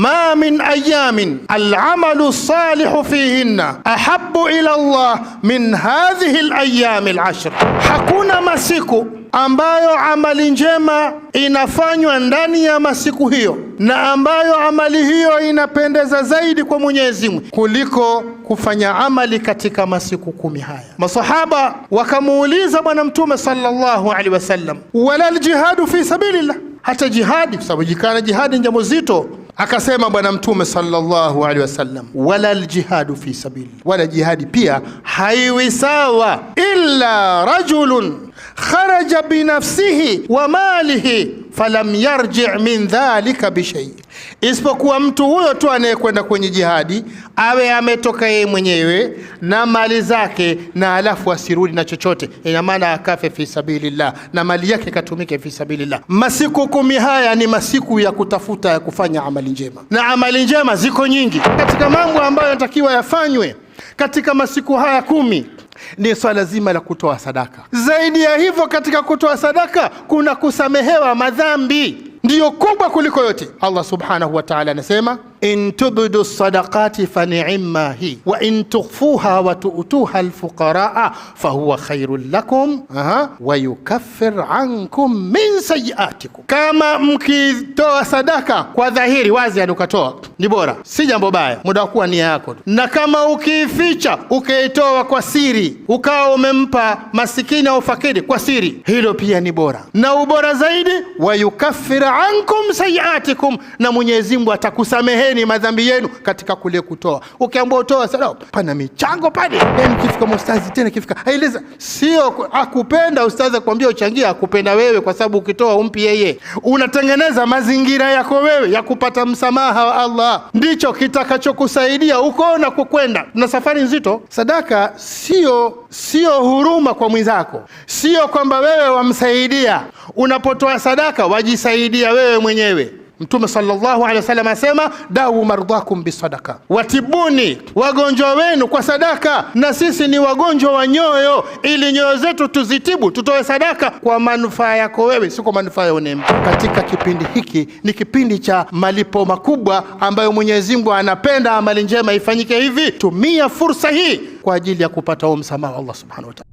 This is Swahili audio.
ma min ayamin al'amalu salihu fihinna ahabbu ila Allah min hadhihi al-ayami al-ashr, hakuna masiku ambayo amali njema inafanywa ndani ya masiku hiyo na ambayo amali hiyo inapendeza zaidi kwa Mwenyezi Mungu kuliko kufanya amali katika masiku 10 haya. Masahaba wakamuuliza Bwana Mtume sallallahu alaihi wasallam, wala aljihadu fi sabilillah, hata jihadi, kwa sababu jihadi ni jambo zito. Akasema Bwana Mtume sallallahu alaihi wasallam, wala aljihadu fi sabilillah, wala jihadi pia haiwi sawa illa rajulun kharaja binafsihi wa malihi falam yarji' min dhalika bishay, isipokuwa mtu huyo tu anayekwenda kwenye jihadi awe ametoka yeye mwenyewe na mali zake na alafu asirudi na chochote, ina maana akafe fi sabilillah na mali yake katumike fi sabilillah. Masiku 10 haya ni masiku ya kutafuta ya kufanya amali njema, na amali njema ziko nyingi. Katika mambo ambayo yanatakiwa yafanywe katika masiku haya 10 ni swala zima la kutoa sadaka. Zaidi ya hivyo, katika kutoa sadaka kuna kusamehewa madhambi, ndiyo kubwa kuliko yote. Allah subhanahu wa ta'ala anasema, in tubdu sadaqati fa ni'ma hi wa in tukhfuha wa tu'tuha alfuqaraa fa huwa khairul lakum wa yukaffir ankum min sayiatikum, kama mkitoa sadaka kwa dhahiri wazi, ukatoa ni bora, si jambo baya, muda kuwa nia yako. Na kama ukificha ukaitoa kwa siri, ukawa umempa masikini au fakiri kwa siri, hilo pia ni bora. Na ubora zaidi, wa yukaffir ankum sayiatikum, na Mwenyezi Mungu atakusameheni madhambi yenu katika kule kutoa. Ukiambiwa utoa sadaka, pana michango pale, kifika mstazi tena kifika aeleza, sio akupenda ustazi akwambia uchangie, akupenda wewe, kwa sababu ukitoa umpi yeye, unatengeneza mazingira yako wewe ya kupata msamaha wa Allah, ndicho kitakachokusaidia uko na kukwenda na safari nzito. Sadaka sio huruma kwa mwenzako, sio kwamba wewe wamsaidia. Unapotoa sadaka wajisaidia wewe mwenyewe. Mtume sallallahu alaihi wasallam asema, dawu mardhakum bisadaka, watibuni wagonjwa wenu kwa sadaka. Na sisi ni wagonjwa wa nyoyo, ili nyoyo zetu tuzitibu, tutoe sadaka kwa manufaa yako wewe, si kwa manufaa ya unembe. Katika kipindi hiki ni kipindi cha malipo makubwa ambayo Mwenyezi Mungu anapenda amali njema ifanyike hivi. Tumia fursa hii kwa ajili ya kupata msamaha wa Allah subhanahu wa ta'ala.